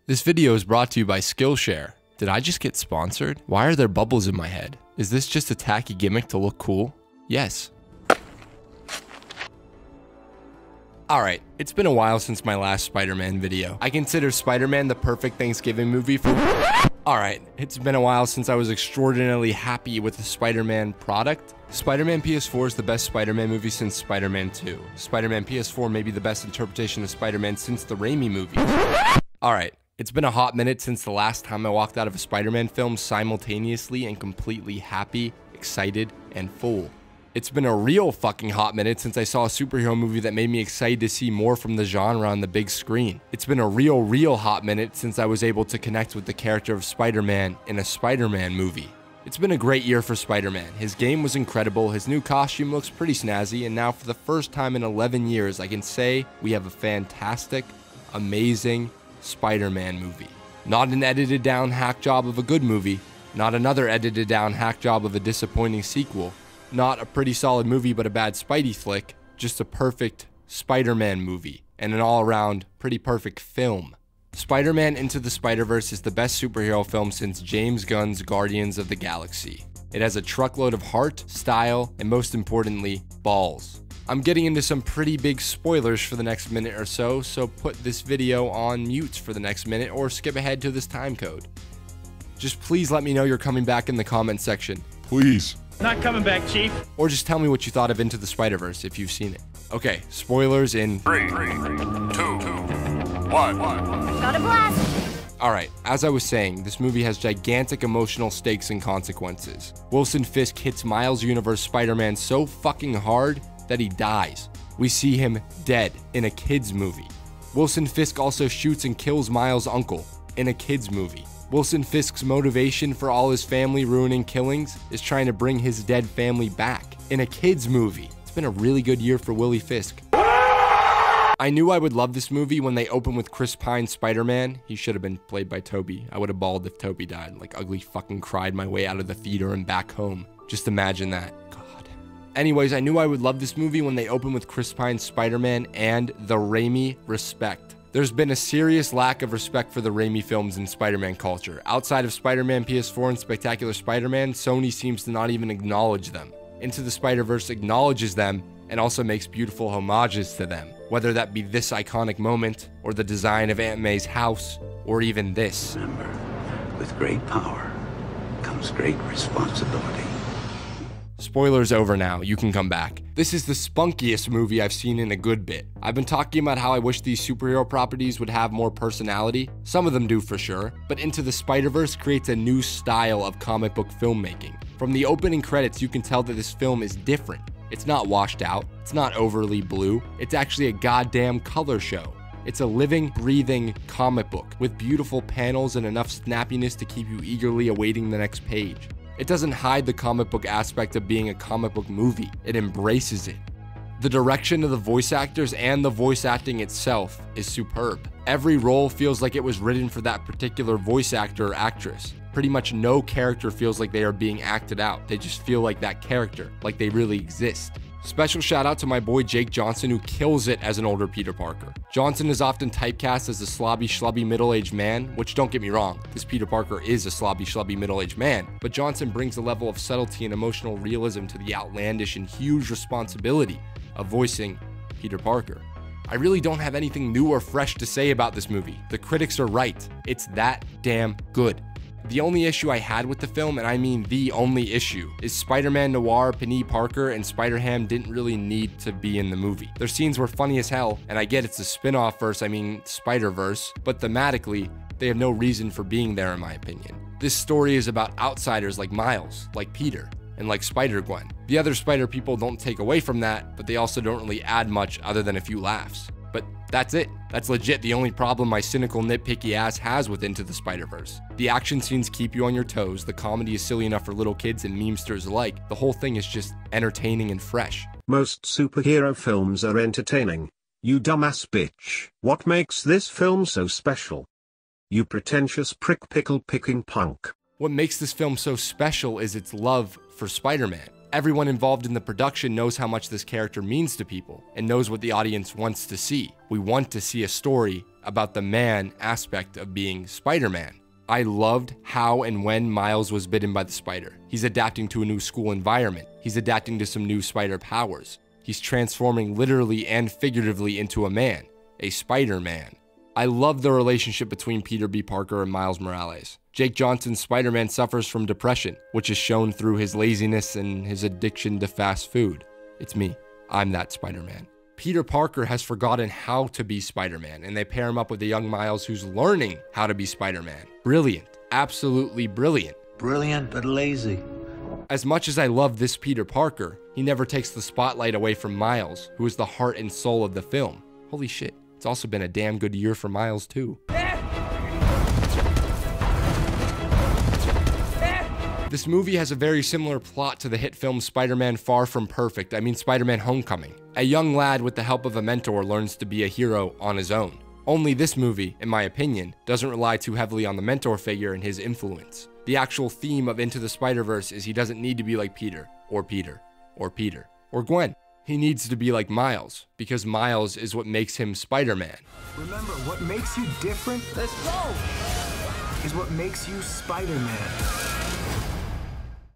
This video is brought to you by Skillshare. Did I just get sponsored? Why are there bubbles in my head? Is this just a tacky gimmick to look cool? Yes. Alright, it's been a while since my last Spider-Man video. I consider Spider-Man the perfect Thanksgiving movie for... Alright, it's been a while since I was extraordinarily happy with the Spider-Man product. Spider-Man PS4 is the best Spider-Man movie since Spider-Man 2. Spider-Man PS4 may be the best interpretation of Spider-Man since the Raimi movie. Alright, it's been a hot minute since the last time I walked out of a Spider-Man film simultaneously and completely happy, excited, and full. It's been a real fucking hot minute since I saw a superhero movie that made me excited to see more from the genre on the big screen. It's been a real hot minute since I was able to connect with the character of Spider-Man in a Spider-Man movie. It's been a great year for Spider-Man. His game was incredible, his new costume looks pretty snazzy, and now for the first time in 11 years, I can say we have a fantastic, amazing Spider-Man movie. Not an edited down hack job of a good movie, not another edited down hack job of a disappointing sequel, not a pretty solid movie but a bad Spidey flick, just a perfect Spider-Man movie, and an all-around pretty perfect film. Spider-Man Into the Spiderverse is the best superhero film since James Gunn's Guardians of the Galaxy. It has a truckload of heart, style, and most importantly, balls. I'm getting into some pretty big spoilers for the next minute or so put this video on mute for the next minute or skip ahead to this time code. Just please let me know you're coming back in the comment section. Please. Not coming back, Chief. Or just tell me what you thought of Into the Spider-Verse if you've seen it. Okay, spoilers in 3, 2, 1. Got a blast! Alright, as I was saying, this movie has gigantic emotional stakes and consequences. Wilson Fisk hits Miles' universe Spider-Man so fucking hard that he dies. We see him dead in a kid's movie. Wilson Fisk also shoots and kills Miles' uncle in a kid's movie. Wilson Fisk's motivation for all his family ruining killings is trying to bring his dead family back in a kid's movie. It's been a really good year for Willie Fisk. I knew I would love this movie when they opened with Chris Pine's Spider-Man. He should have been played by Toby. I would have bawled if Toby died. Like, ugly fucking cried my way out of the theater and back home. Just imagine that. God. Anyways, I knew I would love this movie when they opened with Chris Pine's Spider-Man and the Raimi respect. There's been a serious lack of respect for the Raimi films in Spider-Man culture. Outside of Spider-Man PS4 and Spectacular Spider-Man, Sony seems to not even acknowledge them. Into the Spider-Verse acknowledges them and also makes beautiful homages to them, whether that be this iconic moment, or the design of Aunt May's house, or even this. Remember, with great power comes great responsibility. Spoilers over now, you can come back. This is the spunkiest movie I've seen in a good bit. I've been talking about how I wish these superhero properties would have more personality. Some of them do for sure, but Into the Spider-Verse creates a new style of comic book filmmaking. From the opening credits, you can tell that this film is different. It's not washed out, it's not overly blue, it's actually a goddamn color show. It's a living, breathing comic book with beautiful panels and enough snappiness to keep you eagerly awaiting the next page. It doesn't hide the comic book aspect of being a comic book movie, it embraces it. The direction of the voice actors and the voice acting itself is superb. Every role feels like it was written for that particular voice actor or actress. Pretty much no character feels like they are being acted out. They just feel like that character, like they really exist. Special shout out to my boy Jake Johnson, who kills it as an older Peter Parker. Johnson is often typecast as a slobby schlubby middle-aged man, which don't get me wrong, this Peter Parker is a slobby schlubby middle-aged man, but Johnson brings a level of subtlety and emotional realism to the outlandish and huge responsibility of voicing Peter Parker. I really don't have anything new or fresh to say about this movie. The critics are right. It's that damn good. The only issue I had with the film, and I mean the only issue, is Spider-Man Noir, Penny Parker, and Spider-Ham didn't really need to be in the movie. Their scenes were funny as hell, and I get it's a spin-off verse, I mean Spider-Verse, but thematically, they have no reason for being there in my opinion. This story is about outsiders like Miles, like Peter, and like Spider-Gwen. The other Spider people don't take away from that, but they also don't really add much other than a few laughs. But that's it. That's legit the only problem my cynical nitpicky ass has with Into the Spider-Verse. The action scenes keep you on your toes, the comedy is silly enough for little kids and memesters alike, the whole thing is just entertaining and fresh. Most superhero films are entertaining. You dumbass bitch. What makes this film so special? You pretentious prick pickle picking punk. What makes this film so special is its love for Spider-Man. Everyone involved in the production knows how much this character means to people and knows what the audience wants to see. We want to see a story about the man aspect of being Spider-Man. I loved how and when Miles was bitten by the spider. He's adapting to a new school environment. He's adapting to some new spider powers. He's transforming literally and figuratively into a man, a Spider-Man. I love the relationship between Peter B. Parker and Miles Morales. Jake Johnson's Spider-Man suffers from depression, which is shown through his laziness and his addiction to fast food. It's me. I'm that Spider-Man. Peter Parker has forgotten how to be Spider-Man, and they pair him up with a young Miles who's learning how to be Spider-Man. Brilliant. Absolutely brilliant. Brilliant but lazy. As much as I love this Peter Parker, he never takes the spotlight away from Miles, who is the heart and soul of the film. Holy shit. It's also been a damn good year for Miles, too. This movie has a very similar plot to the hit film Spider-Man Far From Perfect, Spider-Man Homecoming. A young lad with the help of a mentor learns to be a hero on his own. Only this movie, in my opinion, doesn't rely too heavily on the mentor figure and his influence. The actual theme of Into the Spider-Verse is he doesn't need to be like Peter, or Gwen. He needs to be like Miles, because Miles is what makes him Spider-Man. Remember, what makes you different, let's go, is what makes you Spider-Man.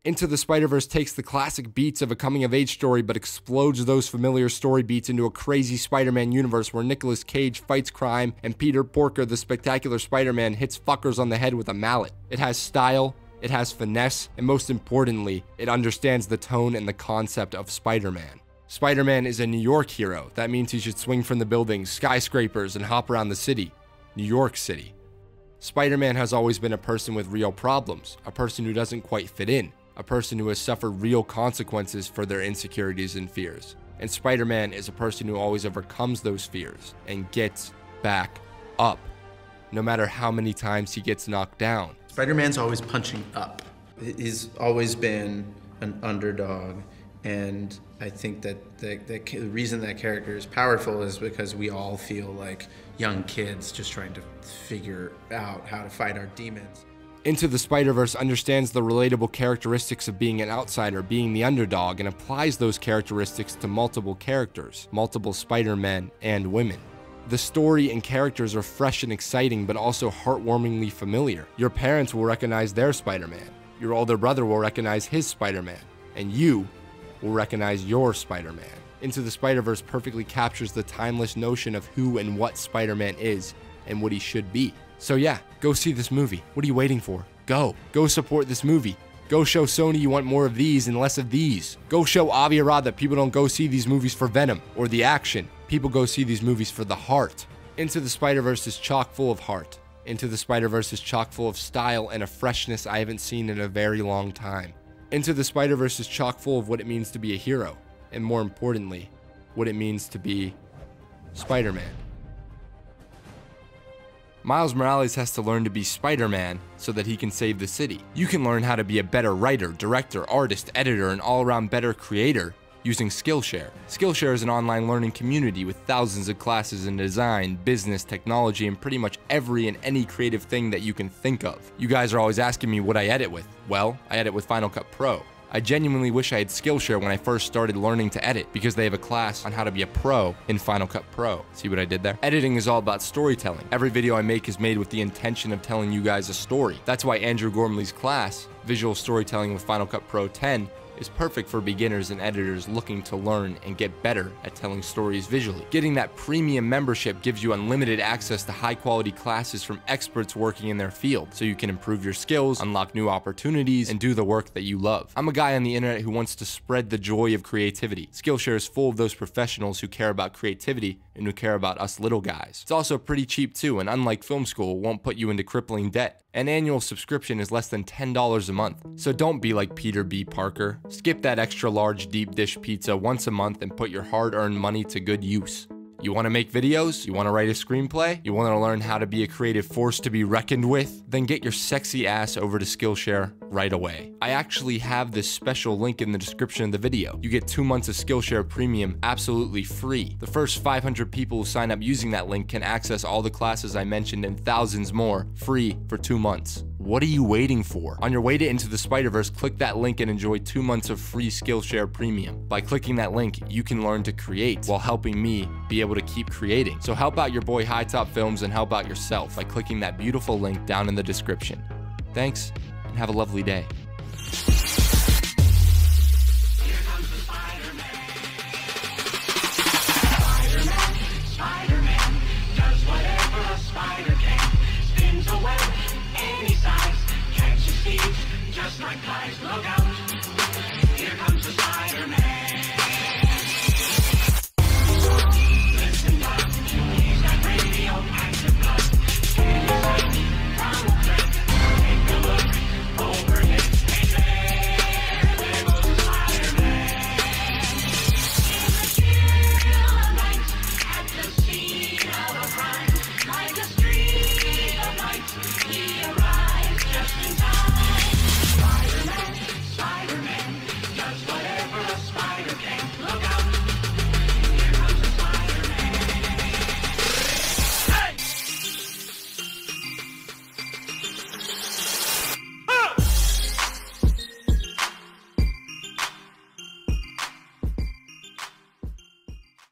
Into the Spider-Verse takes the classic beats of a coming-of-age story but explodes those familiar story beats into a crazy Spider-Man universe where Nicolas Cage fights crime and Peter Porker, the spectacular Spider-Man, hits fuckers on the head with a mallet. It has style, it has finesse, and most importantly, it understands the tone and the concept of Spider-Man. Spider-Man is a New York hero. That means he should swing from the buildings, skyscrapers, and hop around the city. New York City. Spider-Man has always been a person with real problems, a person who doesn't quite fit in, a person who has suffered real consequences for their insecurities and fears. And Spider-Man is a person who always overcomes those fears and gets back up, no matter how many times he gets knocked down. Spider-Man's always punching up. He's always been an underdog, and I think that the reason that character is powerful is because we all feel like young kids just trying to figure out how to fight our demons. Into the Spider-Verse understands the relatable characteristics of being an outsider, being the underdog, and applies those characteristics to multiple characters, multiple Spider-Men and women. The story and characters are fresh and exciting, but also heartwarmingly familiar. Your parents will recognize their Spider-Man. Your older brother will recognize his Spider-Man. And you will recognize your Spider-Man. Into the Spider-Verse perfectly captures the timeless notion of who and what Spider-Man is and what he should be. So yeah, go see this movie. What are you waiting for? Go support this movie. Go show Sony you want more of these and less of these. Go show Avi Arad that people don't go see these movies for Venom or the action. People go see these movies for the heart. Into the Spider-Verse is chock full of heart. Into the Spider-Verse is chock full of style and a freshness I haven't seen in a very long time. Into the Spider-Verse is chock full of what it means to be a hero, and more importantly, what it means to be Spider-Man. Miles Morales has to learn to be Spider-Man so that he can save the city. You can learn how to be a better writer, director, artist, editor, and all-around better creator using Skillshare. Skillshare is an online learning community with thousands of classes in design, business, technology, and pretty much every and any creative thing that you can think of. You guys are always asking me what I edit with. Well, I edit with Final Cut Pro. I genuinely wish I had Skillshare when I first started learning to edit, because they have a class on how to be a pro in Final Cut Pro. See what I did there? Editing is all about storytelling. Every video I make is made with the intention of telling you guys a story. That's why Andrew Gormley's class, Visual Storytelling with Final Cut Pro 10, is perfect for beginners and editors looking to learn and get better at telling stories visually. Getting that premium membership gives you unlimited access to high-quality classes from experts working in their field, so you can improve your skills, unlock new opportunities, and do the work that you love. I'm a guy on the internet who wants to spread the joy of creativity. Skillshare is full of those professionals who care about creativity and who care about us little guys. It's also pretty cheap too, and unlike film school, won't put you into crippling debt. An annual subscription is less than $10 a month. So don't be like Peter B. Parker. Skip that extra large deep dish pizza once a month and put your hard-earned money to good use. You want to make videos? You want to write a screenplay? You want to learn how to be a creative force to be reckoned with? Then get your sexy ass over to Skillshare right away. I actually have this special link in the description of the video. You get 2 months of Skillshare Premium absolutely free. The first 500 people who sign up using that link can access all the classes I mentioned and thousands more free for 2 months. What are you waiting for? On your way to Into the Spiderverse, click that link and enjoy 2 months of free Skillshare Premium. By clicking that link, you can learn to create while helping me be able to keep creating. So help out your boy HiTop Films and help out yourself by clicking that beautiful link down in the description. Thanks, and have a lovely day.